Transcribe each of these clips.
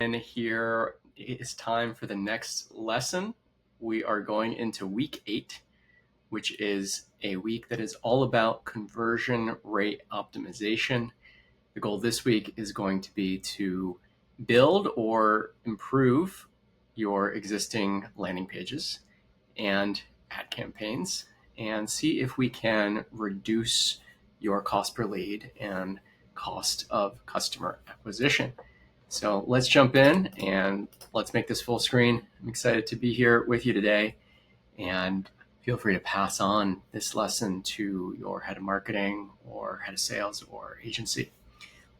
And here it is time for the next lesson. We are going into week 8, which is a week that is all about conversion rate optimization. The goal this week is going to be to build or improve your existing landing pages and ad campaigns and see if we can reduce your cost per lead and cost of customer acquisition. So let's jump in and let's make this full screen. I'm excited to be here with you today, and feel free to pass on this lesson to your head of marketing or head of sales or agency.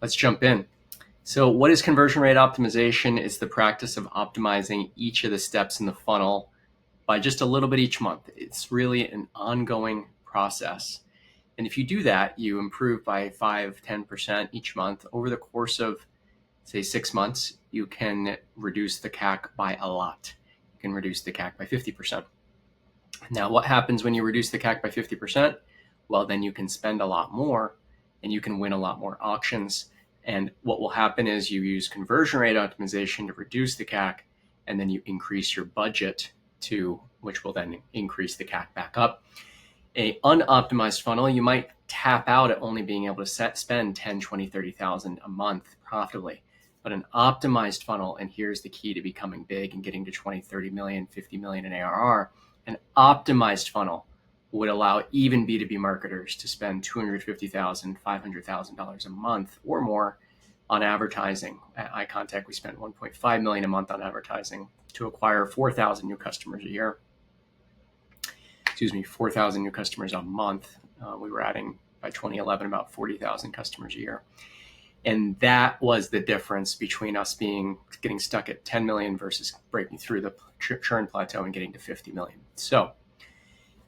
Let's jump in. So what is conversion rate optimization? It's the practice of optimizing each of the steps in the funnel by just a little bit each month. It's really an ongoing process. And if you do that, you improve by 5-10% each month. Over the course of, say, 6 months, you can reduce the CAC by a lot. You can reduce the CAC by 50%. Now, what happens when you reduce the CAC by 50%? Well, then you can spend a lot more and you can win a lot more auctions. And what will happen is you use conversion rate optimization to reduce the CAC, and then you increase your budget which will then increase the CAC back up. A unoptimized funnel, you might tap out at only being able to spend 10, 20, 30,000 a month profitably. But an optimized funnel, and here's the key to becoming big and getting to 20, 30 million, 50 million in ARR, an optimized funnel would allow even B2B marketers to spend $250,000, $500,000 a month or more on advertising. At iContact, we spent $1.5 million a month on advertising to acquire 4,000 new customers a year. 4,000 new customers a month. We were adding by 2011 about 40,000 customers a year. And that was the difference between us getting stuck at 10 million versus breaking through the churn plateau and getting to 50 million. So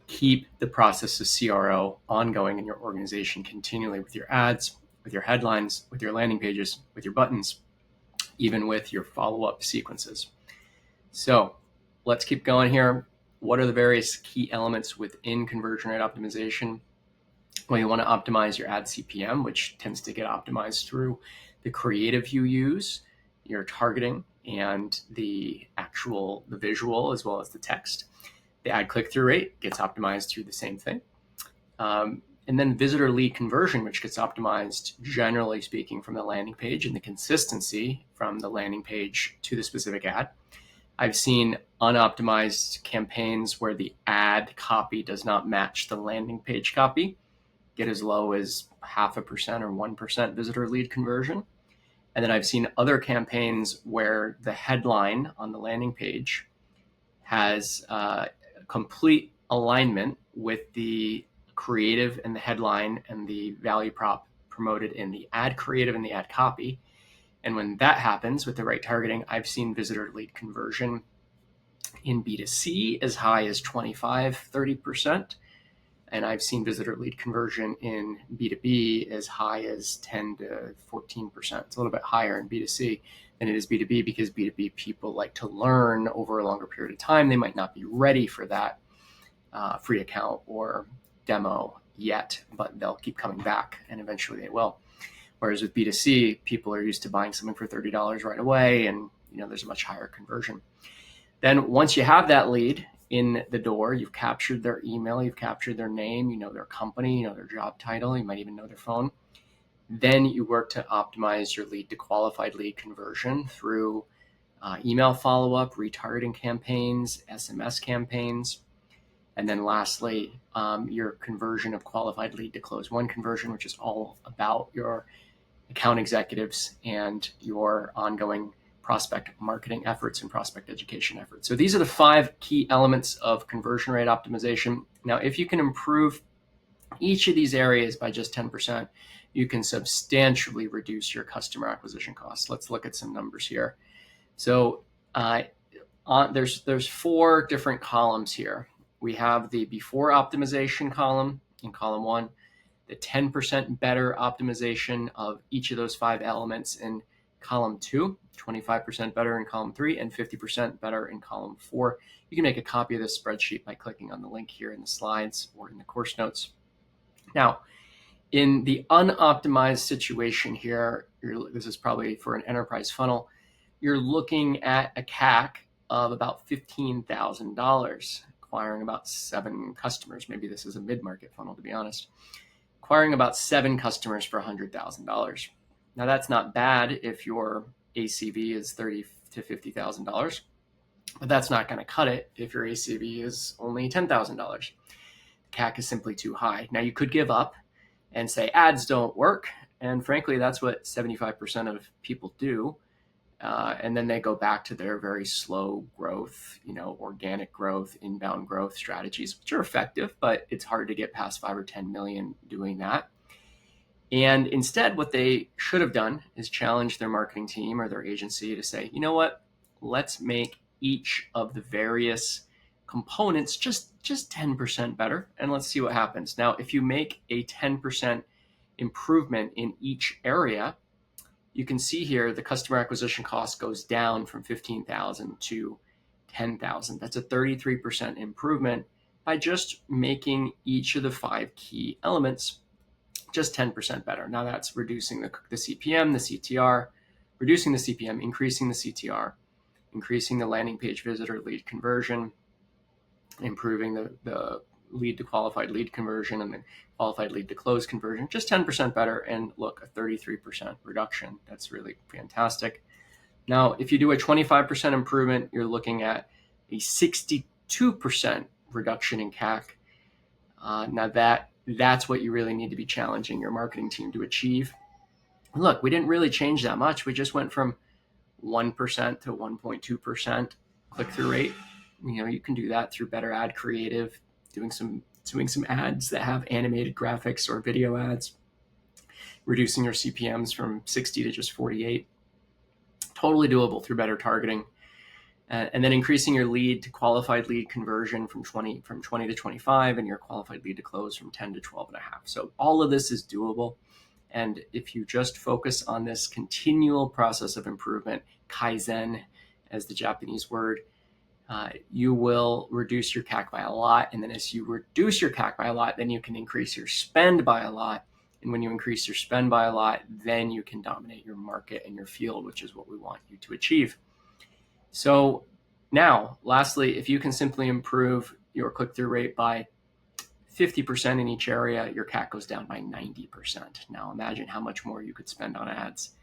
keep the process of CRO ongoing in your organization continually with your ads, with your headlines, with your landing pages, with your buttons, even with your follow-up sequences. So let's keep going here. What are the various key elements within conversion rate optimization? Well, you want to optimize your ad CPM, which tends to get optimized through the creative you use, your targeting, and the visual as well as the text. The ad click-through rate gets optimized through the same thing. And then visitor lead conversion, which gets optimized, generally speaking, from the landing page, and the consistency from the landing page to the specific ad. I've seen unoptimized campaigns where the ad copy does not match the landing page copy, get as low as 0.5% or 1% visitor lead conversion. And then I've seen other campaigns where the headline on the landing page has complete alignment with the creative and the headline and the value prop promoted in the ad creative and the ad copy. And when that happens with the right targeting, I've seen visitor lead conversion in B2C as high as 25-30%. And I've seen visitor lead conversion in B2B as high as 10-14%. It's a little bit higher in B2C than it is B2B because B2B people like to learn over a longer period of time. They might not be ready for that free account or demo yet, but they'll keep coming back and eventually they will. Whereas with B2C, people are used to buying something for $30 right away, and there's a much higher conversion. Then once you have that lead in the door, you've captured their email, you've captured their name, their company, their job title, you might even know their phone. Then you work to optimize your lead to qualified lead conversion through email follow-up, retargeting campaigns, SMS campaigns. And then lastly, your conversion of qualified lead to close one conversion, which is all about your account executives and your ongoing prospect marketing efforts and prospect education efforts. So these are the 5 key elements of conversion rate optimization. Now, if you can improve each of these areas by just 10%, you can substantially reduce your customer acquisition costs. Let's look at some numbers here. So there's 4 different columns here. We have the before optimization column in column 1, the 10% better optimization of each of those 5 elements in column 2, 25% better in column 3, and 50% better in column 4. You can make a copy of this spreadsheet by clicking on the link here in the slides or in the course notes. Now, in the unoptimized situation here, this is probably for an enterprise funnel, you're looking at a CAC of about $15,000, acquiring about 7 customers. Maybe this is a mid-market funnel, to be honest. Acquiring about 7 customers for $100,000. Now that's not bad if your ACV is $30,000 to $50,000, but that's not going to cut it if your ACV is only $10,000. CAC is simply too high. Now you could give up and say ads don't work, and frankly, that's what 75% of people do. And then they go back to their very slow growth, organic growth, inbound growth strategies, which are effective, but it's hard to get past 5 or 10 million doing that. And instead, what they should have done is challenge their marketing team or their agency to say, you know what, let's make each of the various components just 10% better, and let's see what happens. Now, if you make a 10% improvement in each area, you can see here the customer acquisition cost goes down from 15,000 to 10,000. That's a 33% improvement by just making each of the 5 key elements just 10% better. Now that's reducing the CPM, the CTR, reducing the CPM, increasing the CTR, increasing the landing page visitor lead conversion, improving the lead to qualified lead conversion, and then qualified lead to close conversion, just 10% better. And look, a 33% reduction. That's really fantastic. Now, if you do a 25% improvement, you're looking at a 62% reduction in CAC. Now that's what you really need to be challenging your marketing team to achieve. Look, we didn't really change that much. We just went from 1% to 1.2% click-through rate. You can do that through better ad creative, doing some ads that have animated graphics or video ads, reducing your CPMs from 60 to just 48. Totally doable through better targeting. And then increasing your lead to qualified lead conversion from 20 to 25, and your qualified lead to close from 10 to 12.5. So all of this is doable. And if you just focus on this continual process of improvement, Kaizen as the Japanese word, you will reduce your CAC by a lot. And then as you reduce your CAC by a lot, then you can increase your spend by a lot. And when you increase your spend by a lot, then you can dominate your market and your field, which is what we want you to achieve. So now, lastly, if you can simply improve your click-through rate by 50% in each area, your CAC goes down by 90%. Now imagine how much more you could spend on ads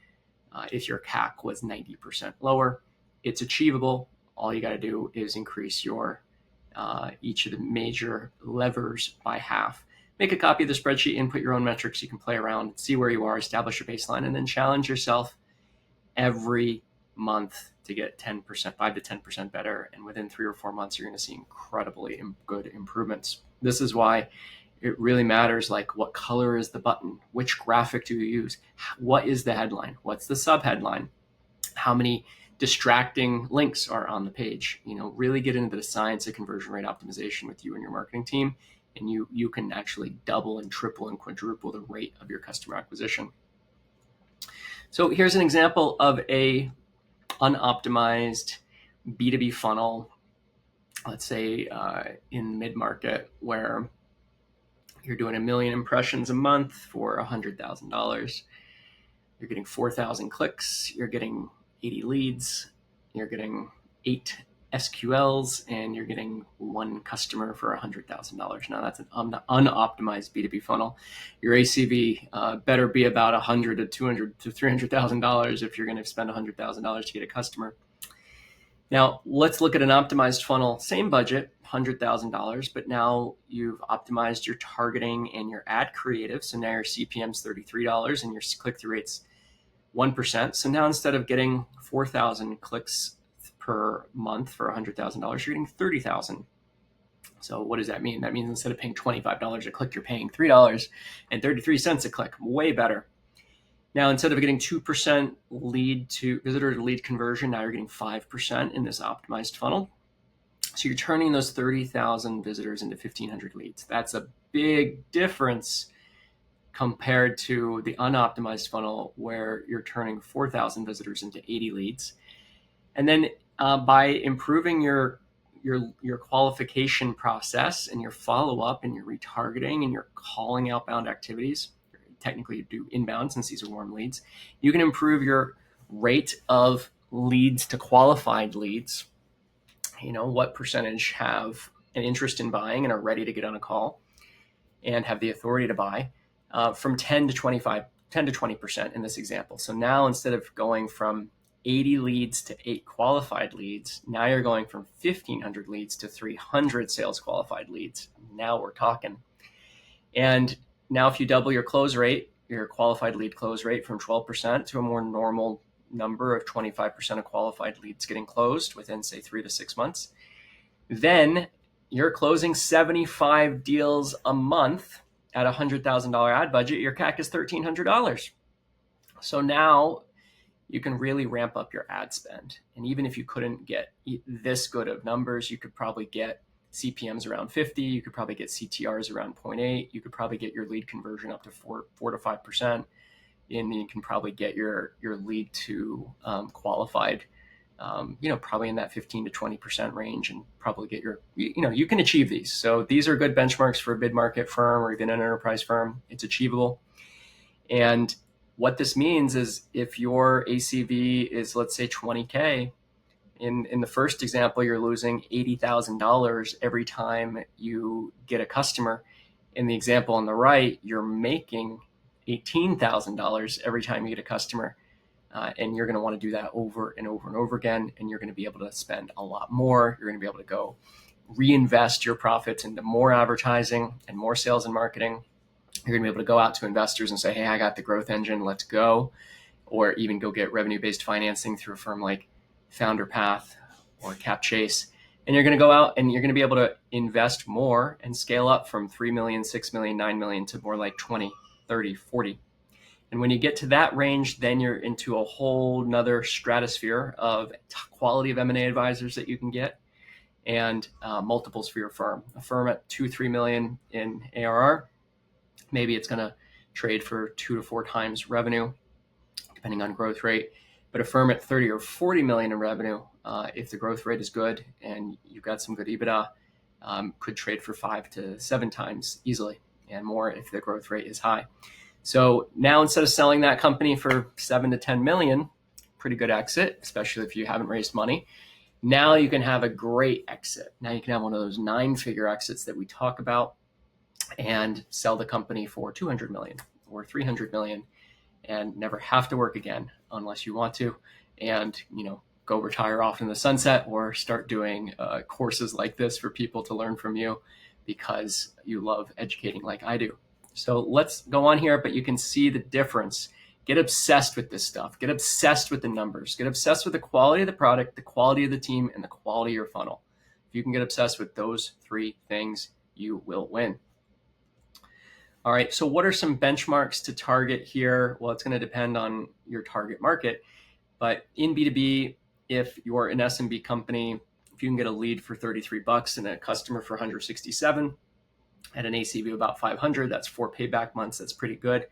if your CAC was 90% lower. It's achievable. All you got to do is increase your each of the major levers by half. Make a copy of the spreadsheet, input your own metrics. You can play around, see where you are, establish your baseline, and then challenge yourself every month to get 10%, 5 to 10% better. And within 3 or 4 months, you're going to see incredibly good improvements. This is why it really matters, like what color is the button, which graphic do you use, what is the headline, what's the subheadline, how many distracting links are on the page. Really get into the science of conversion rate optimization with you and your marketing team, and you can actually double and triple and quadruple the rate of your customer acquisition. So here's an example of a unoptimized B2B funnel, let's say in mid-market, where you're doing 1 million impressions a month for $100,000. You're getting 4,000 clicks, you're getting 80 leads, you're getting 8 SQLs, and you're getting 1 customer for $100,000. Now that's an unoptimized B2B funnel. Your ACV better be about $100,000 to $200,000 to $300,000 if you're going to spend $100,000 to get a customer. Now let's look at an optimized funnel, same budget, $100,000, but now you've optimized your targeting and your ad creative. So now your CPM's $33 and your click-through rate's 1%. So now instead of getting 4,000 clicks per month for $100,000, you're getting 30,000. So what does that mean? That means instead of paying $25 a click, you're paying $3.33 a click. Way better. Now, instead of getting 2% visitor to lead conversion, now you're getting 5% in this optimized funnel. So you're turning those 30,000 visitors into 1,500 leads. That's a big difference compared to the unoptimized funnel where you're turning 4,000 visitors into 80 leads. And then by improving your qualification process and your follow-up and your retargeting and your calling outbound activities, technically you do inbound since these are warm leads, you can improve your rate of leads to qualified leads, what percentage have an interest in buying and are ready to get on a call and have the authority to buy, from 10 to 20% in this example. So now instead of going from 80 leads to 8 qualified leads, now you're going from 1,500 leads to 300 sales qualified leads. Now we're talking. And now if you double your close rate, your qualified lead close rate, from 12% to a more normal number of 25% of qualified leads getting closed within, say, 3 to 6 months, then you're closing 75 deals a month at a $100,000 ad budget. Your CAC is $1,300. So now you can really ramp up your ad spend. And even if you couldn't get this good of numbers, you could probably get CPMs around 50. You could probably get CTRs around 0.8. You could probably get your lead conversion up to 4 to 5%. And you can probably get your lead to qualified, probably in that 15 to 20% range, and probably get you can achieve these. So these are good benchmarks for a mid-market firm or even an enterprise firm. It's achievable. And what this means is if your ACV is, let's say, 20K, in the first example, you're losing $80,000 every time you get a customer. In the example on the right, you're making $18,000 every time you get a customer. And you're going to want to do that over and over and over again. And you're going to be able to spend a lot more. You're going to be able to go reinvest your profits into more advertising and more sales and marketing. You're going to be able to go out to investors and say, hey, I got the growth engine, let's go. Or even go get revenue-based financing through a firm like Founder Path or CapChase. And you're going to go out and you're going to be able to invest more and scale up from 3 million, 6 million, 9 million to more like 20, 30, 40. And when you get to that range, then you're into a whole nother stratosphere of quality of M&A advisors that you can get, and multiples for your firm. A firm at 2-3 million in ARR, maybe it's going to trade for 2 to 4 times revenue, depending on growth rate. But a firm at 30 or 40 million in revenue, if the growth rate is good and you've got some good EBITDA, could trade for 5 to 7 times easily, and more if the growth rate is high. So now instead of selling that company for 7 to 10 million, pretty good exit, especially if you haven't raised money. Now you can have a great exit. Now you can have one of those 9-figure exits that we talk about and sell the company for 200 million or 300 million and never have to work again unless you want to, and go retire off in the sunset or start doing courses like this for people to learn from you because you love educating like I do. So let's go on here, but you can see the difference. Get obsessed with this stuff. Get obsessed with the numbers. Get obsessed with the quality of the product, the quality of the team, and the quality of your funnel. If you can get obsessed with those 3 things, you will win. All right, so what are some benchmarks to target here? Well, it's going to depend on your target market. But in B2B, if you're an SMB company, if you can get a lead for $33 and a customer for 167 at an ACV of about 500, that's 4 payback months. That's pretty good.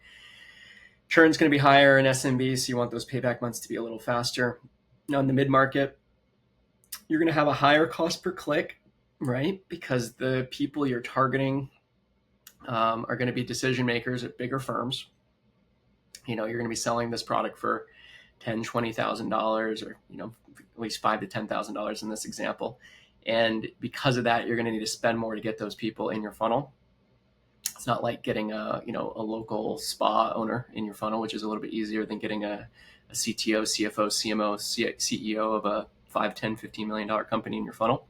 Churn's going to be higher in SMB, so you want those payback months to be a little faster. Now in the mid-market, you're going to have a higher cost per click, right? Because the people you're targeting are going to be decision makers at bigger firms. You're going to be selling this product for $10,000, $20,000, or at least $5,000 to $10,000 in this example. And because of that, you're going to need to spend more to get those people in your funnel. It's not like getting a local spa owner in your funnel, which is a little bit easier than getting a CTO, CFO, CMO, CEO of a $5, $10, $15 million company in your funnel.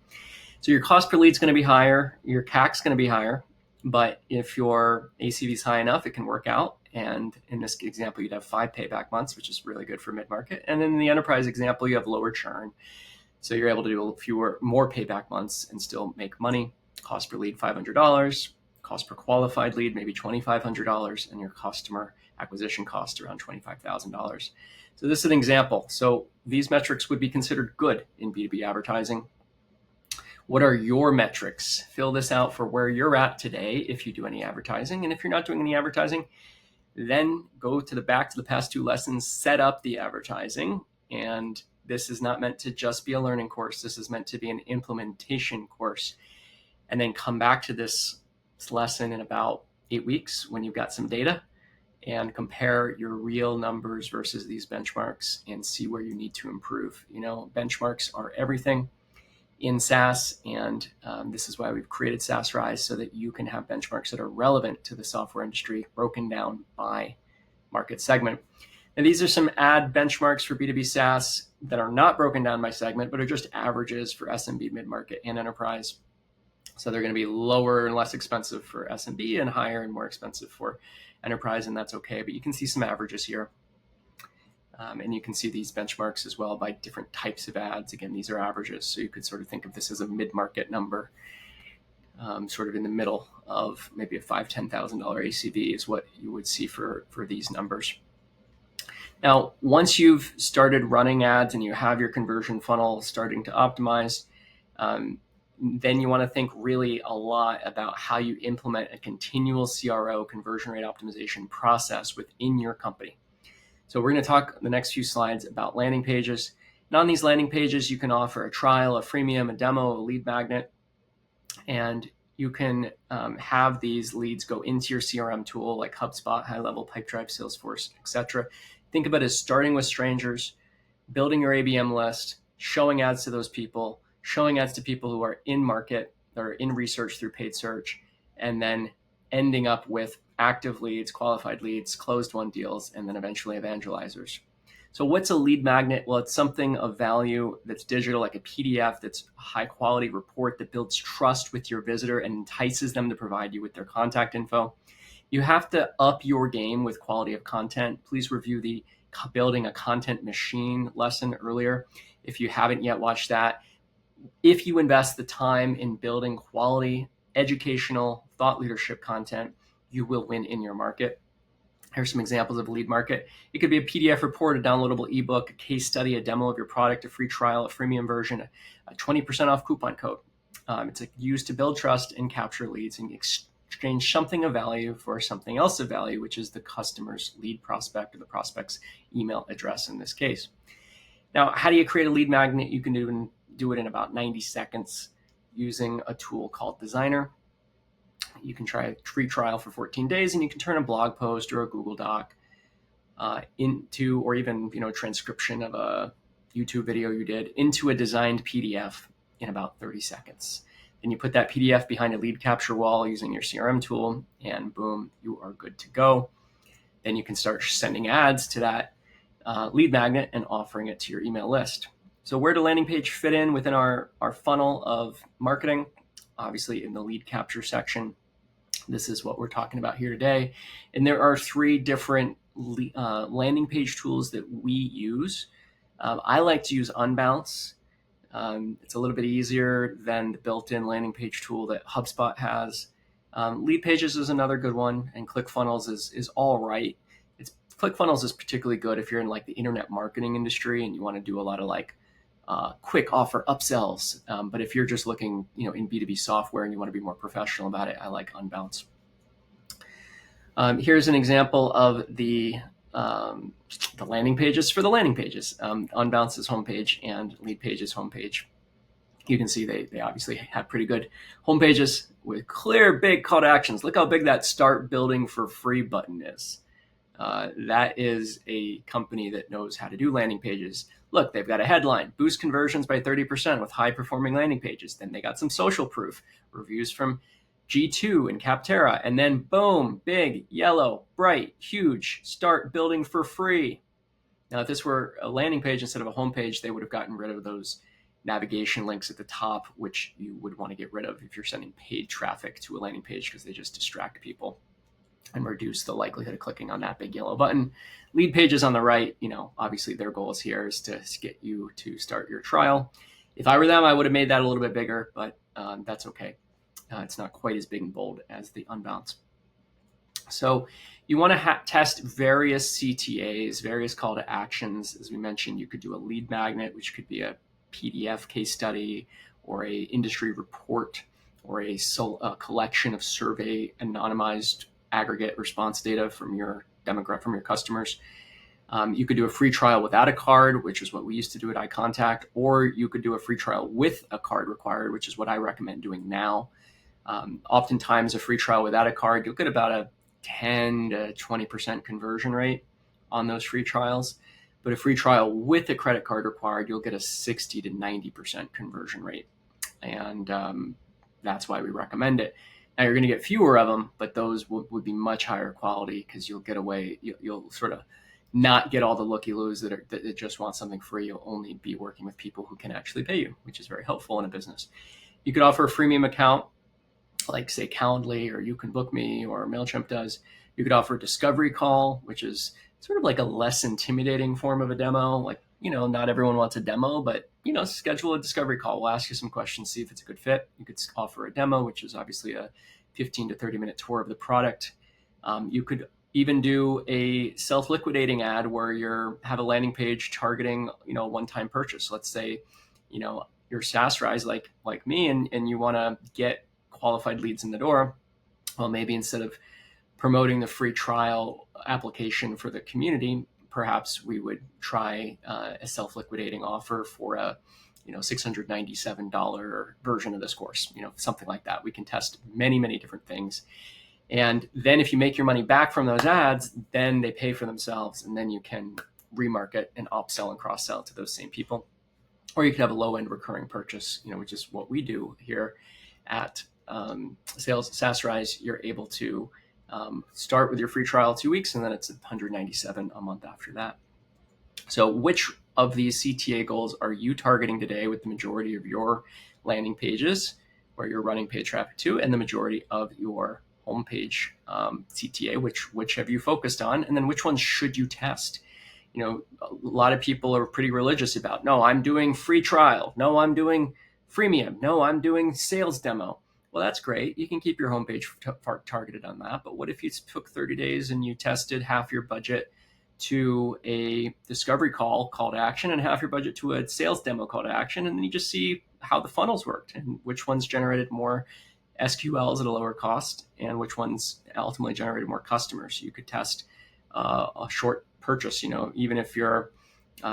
So your cost per lead is going to be higher. Your CAC is going to be higher. But if your ACV is high enough, it can work out. And in this example, you'd have 5 payback months, which is really good for mid-market. And in the enterprise example, you have lower churn. So you're able to do more payback months and still make money. Cost per lead, $500. Cost per qualified lead, maybe $2,500. And your customer acquisition cost around $25,000. So this is an example. So these metrics would be considered good in B2B advertising. What are your metrics? Fill this out for where you're at today if you do any advertising. And if you're not doing any advertising, then go to the back to the past 2 lessons, set up the advertising. And this is not meant to just be a learning course. This is meant to be an implementation course. And then come back to this lesson in about 8 weeks when you've got some data and compare your real numbers versus these benchmarks and see where you need to improve. Benchmarks are everything in SaaS, and this is why we've created SaaSRise, so that you can have benchmarks that are relevant to the software industry, broken down by market segment. And these are some ad benchmarks for B2B SaaS that are not broken down by segment, but are just averages for SMB, mid-market, and enterprise. So they're going to be lower and less expensive for SMB and higher and more expensive for enterprise, and that's okay. But you can see some averages here. And you can see these benchmarks as well by different types of ads. Again, these are averages, so you could sort of think of this as a mid-market number, sort of in the middle of maybe a $5,000, $10,000 ACV is what you would see for these numbers. Now, once you've started running ads and you have your conversion funnel starting to optimize, then you want to think really a lot about how you implement a continual CRO, conversion rate optimization process within your company. So we're going to talk the next few slides about landing pages. And on these landing pages, you can offer a trial, a freemium, a demo, a lead magnet, and you can have these leads go into your CRM tool like HubSpot, HighLevel, Pipedrive, Salesforce, etc. Think about it as starting with strangers, building your ABM list, showing ads to those people, showing ads to people who are in market, that are in research through paid search, and then ending up with active leads, qualified leads, closed won deals, and then eventually evangelizers. So what's a lead magnet? Well, it's something of value that's digital, like a PDF that's a high quality report that builds trust with your visitor and entices them to provide you with their contact info. You have to up your game with quality of content. Please review the building a content machine lesson earlier if you haven't yet watched that. If you invest the time in building quality, educational, thought leadership content, you will win in your market. Here's some examples of a lead market. It could be a PDF report, a downloadable ebook, a case study, a demo of your product, a free trial, a freemium version, a 20% off coupon code. It's used to build trust and capture leads and exchange something of value for something else of value, which is the customer's lead prospect or the prospect's email address in this case. Now, how do you create a lead magnet? You can do it in about 90 seconds using a tool called Designer. You can try a free trial for 14 days, and you can turn a blog post or a Google Doc into, or even a transcription of a YouTube video you did, into a designed PDF in about 30 seconds. Then you put that PDF behind a lead capture wall using your CRM tool, and boom, you are good to go. Then you can start sending ads to that lead magnet and offering it to your email list. So where do landing page fit in within our funnel of marketing? Obviously in the lead capture section. This is what we're talking about here today. And there are 3 different landing page tools that we use. I like to use Unbounce. It's a little bit easier than the built-in landing page tool that HubSpot has. Lead Pages is another good one, and ClickFunnels is all right. ClickFunnels is particularly good if you're in like the internet marketing industry and you want to do a lot of like quick offer upsells. But if you're just looking, in B2B software and you want to be more professional about it, I like Unbounce. Here's an example of the landing pages for the landing pages. Unbounce's homepage and Lead Page's homepage. You can see they obviously have pretty good homepages with clear, big call to actions. Look how big that start building for free button is. That is a company that knows how to do landing pages. Look, they've got a headline, boost conversions by 30% with high performing landing pages. Then they got some social proof, reviews from G2 and Capterra, and then boom, big, yellow, bright, huge, start building for free. Now, if this were a landing page instead of a homepage, they would have gotten rid of those navigation links at the top, which you would want to get rid of if you're sending paid traffic to a landing page because they just distract people and reduce the likelihood of clicking on that big yellow button. Lead Pages on the right, obviously their goals here is to get you to start your trial. If I were them, I would have made that a little bit bigger, but that's okay. It's not quite as big and bold as the Unbounce. So you want to test various CTAs, various call to actions. As we mentioned, you could do a lead magnet, which could be a PDF case study or a industry report or a collection of survey anonymized aggregate response data from your demographic, from your customers. You could do a free trial without a card, which is what we used to do at iContact, or you could do a free trial with a card required, which is what I recommend doing now. Oftentimes a free trial without a card, you'll get about a 10 to 20% conversion rate on those free trials. But a free trial with a credit card required, you'll get a 60 to 90% conversion rate. And that's why we recommend it. Now you're going to get fewer of them, but those would be much higher quality because you'll get away, you'll sort of not get all the looky-loos that just want something free. You'll only be working with people who can actually pay you, which is very helpful in a business. You could offer a freemium account, like say Calendly or You Can Book Me or MailChimp does. You could offer a discovery call, which is sort of like a less intimidating form of a demo. Like, not everyone wants a demo, but, schedule a discovery call. We'll ask you some questions, see if it's a good fit. You could offer a demo, which is obviously a 15 to 30-minute tour of the product. You could even do a self-liquidating ad where you have a landing page targeting, a one-time purchase. Let's say, you're SaaSRise like me, and you want to get qualified leads in the door. Well, maybe instead of promoting the free trial application for the community, perhaps we would try a self-liquidating offer for a $697 version of this course, something like that. We can test many, many different things. And then if you make your money back from those ads, then they pay for themselves, and then you can remarket and upsell and cross-sell to those same people. Or you could have a low-end recurring purchase, which is what we do here at SaasRise. You're able to start with your free trial 2 weeks, and then it's $197 a month after that. So which of these CTA goals are you targeting today with the majority of your landing pages where you're running paid traffic to, and the majority of your homepage CTA? Which have you focused on? And then which ones should you test? A lot of people are pretty religious about, no, I'm doing free trial. No, I'm doing freemium. No, I'm doing sales demo. Well, that's great. You can keep your homepage targeted on that. But what if you took 30 days and you tested half your budget to a discovery call to action and half your budget to a sales demo call to action, and then you just see how the funnels worked and which ones generated more SQLs at a lower cost and which ones ultimately generated more customers. You could test a short purchase, even if you're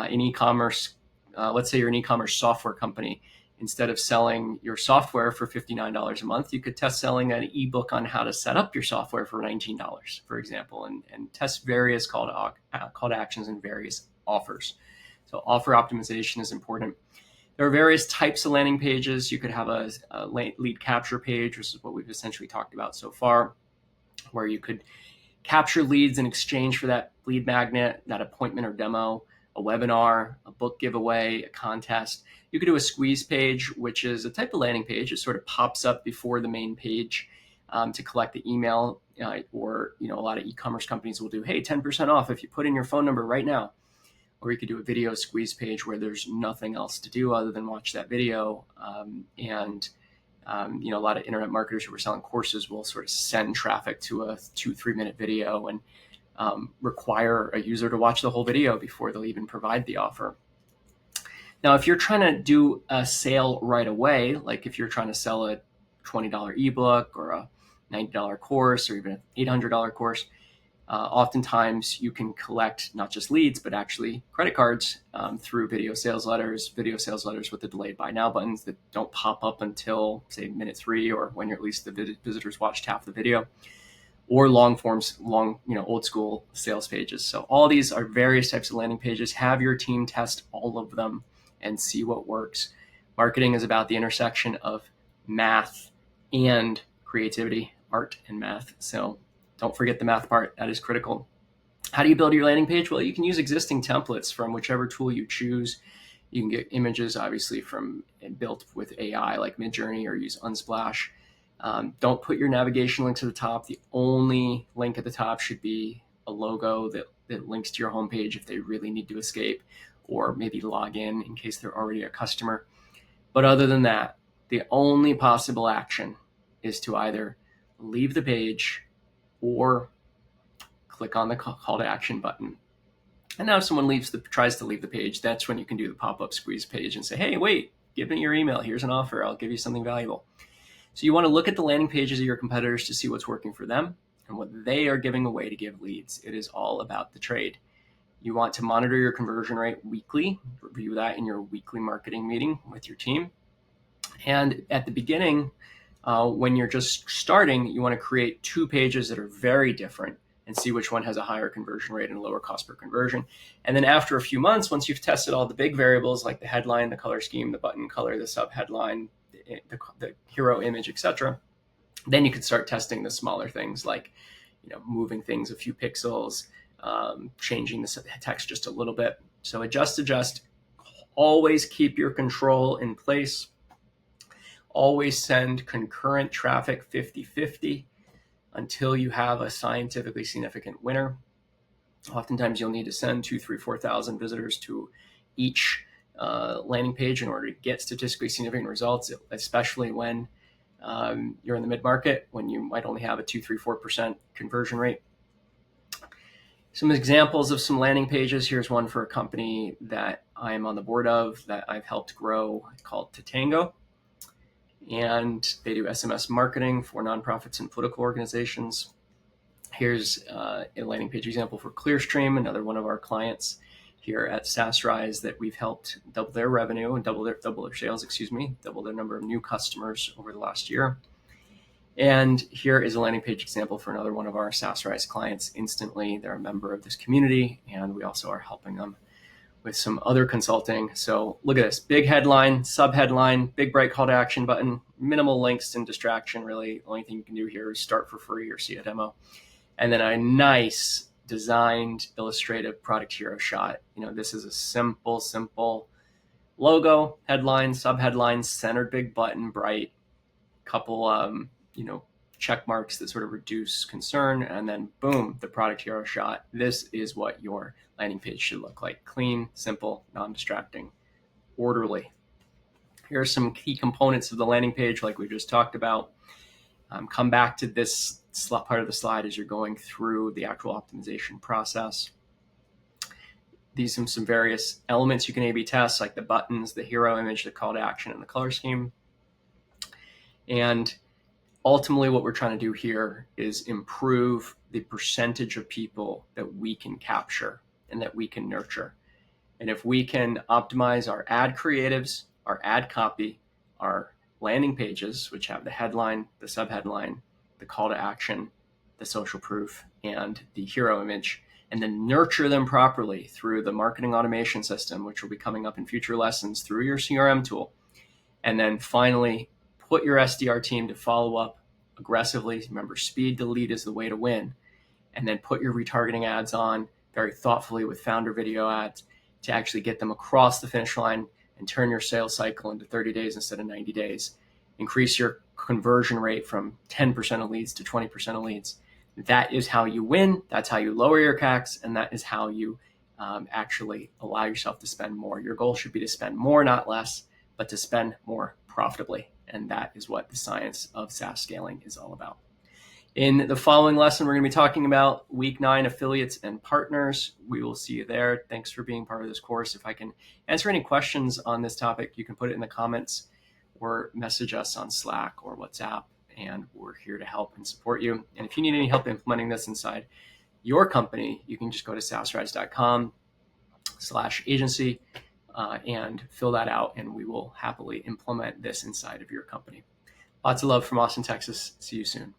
in e-commerce, let's say you're an e-commerce software company. Instead of selling your software for $59 a month, you could test selling an ebook on how to set up your software for $19, for example, and test various call to actions and various offers. So offer optimization is important. There are various types of landing pages. You could have a lead capture page, which is what we've essentially talked about so far, where you could capture leads in exchange for that lead magnet, that appointment or demo, a webinar, a book giveaway, a contest. You could do a squeeze page, which is a type of landing page. It sort of pops up before the main page to collect the email, or a lot of e-commerce companies will do, hey, 10% off if you put in your phone number right now. Or you could do a video squeeze page where there's nothing else to do other than watch that video. A lot of internet marketers who are selling courses will sort of send traffic to a 2-3 minute video and require a user to watch the whole video before they'll even provide the offer. Now, if you're trying to do a sale right away, like if you're trying to sell a $20 ebook or a $90 course or even an $800 course, oftentimes you can collect not just leads, but actually credit cards through video sales letters with the delayed buy now buttons that don't pop up until, say, minute 3 or when at least the visitors watched half the video, or long forms, old school sales pages. So all these are various types of landing pages. Have your team test all of them and see what works. Marketing is about the intersection of math and creativity, art and math. So don't forget the math part. That is critical. How do you build your landing page? Well, you can use existing templates from whichever tool you choose. You can get images, obviously, from built with AI like Midjourney, or use Unsplash. Don't put your navigation link to the top. The only link at the top should be a logo that links to your homepage if they really need to escape, or maybe log in case they're already a customer. But other than that, the only possible action is to either leave the page or click on the call to action button. And now if someone tries to leave the page, that's when you can do the pop-up squeeze page and say, hey, wait, give me your email. Here's an offer. I'll give you something valuable. So you want to look at the landing pages of your competitors to see what's working for them and what they are giving away to give leads. It is all about the trade. You want to monitor your conversion rate weekly, review that in your weekly marketing meeting with your team. And at the beginning, When you're just starting, you want to create 2 pages that are very different and see which one has a higher conversion rate and lower cost per conversion. And then after a few months, once you've tested all the big variables like the headline, the color scheme, the button color, the subheadline, the hero image, etc., then you can start testing the smaller things like, moving things a few pixels, changing the text just a little bit. So adjust. Always keep your control in place. Always send concurrent traffic 50-50 until you have a scientifically significant winner. Oftentimes you'll need to send 2,000, 3,000, 4,000 visitors to each landing page in order to get statistically significant results, especially when you're in the mid-market, when you might only have a 2, 3, 4% conversion rate. Some examples of some landing pages. Here's one for a company that I'm on the board of that I've helped grow called Tatango. And they do SMS marketing for nonprofits and political organizations. Here's a landing page example for Clearstream, another one of our clients here at SaaSRise that we've helped double their revenue and double their sales, double their number of new customers over the last year. And here is a landing page example for another one of our SaaSRise clients. Instantly, they're a member of this community, and we also are helping them with some other consulting. So look at this, big headline, subheadline, big bright call to action button, minimal links and distraction. Really, the only thing you can do here is start for free or see a demo. And then a nice designed illustrative product hero shot. This is a simple logo, headline, subheadline, centered big button, bright, couple, check marks that sort of reduce concern, and then boom, the product hero shot. This is what your landing page should look like. Clean, simple, non-distracting, orderly. Here are some key components of the landing page like we just talked about. Come back to this part of the slide as you're going through the actual optimization process. These are some various elements you can A/B test, like the buttons, the hero image, the call to action, and the color scheme. And ultimately, what we're trying to do here is improve the percentage of people that we can capture and that we can nurture. And if we can optimize our ad creatives, our ad copy, our landing pages, which have the headline, the subheadline, the call to action, the social proof, and the hero image, and then nurture them properly through the marketing automation system, which will be coming up in future lessons, through your CRM tool. And then finally, put your SDR team to follow up aggressively. Remember, speed to lead is the way to win. And then put your retargeting ads on very thoughtfully with founder video ads to actually get them across the finish line and turn your sales cycle into 30 days instead of 90 days. Increase your conversion rate from 10% of leads to 20% of leads. That is how you win. That's how you lower your CACs. And that is how you actually allow yourself to spend more. Your goal should be to spend more, not less, but to spend more profitably. And that is what the science of SaaS scaling is all about. In the following lesson, we're going to be talking about week 9 affiliates and partners. We will see you there. Thanks for being part of this course. If I can answer any questions on this topic, you can put it in the comments or message us on Slack or WhatsApp, and we're here to help and support you. And if you need any help implementing this inside your company, you can just go to SaaSRise.com/agency and fill that out, and we will happily implement this inside of your company. Lots of love from Austin, Texas. See you soon.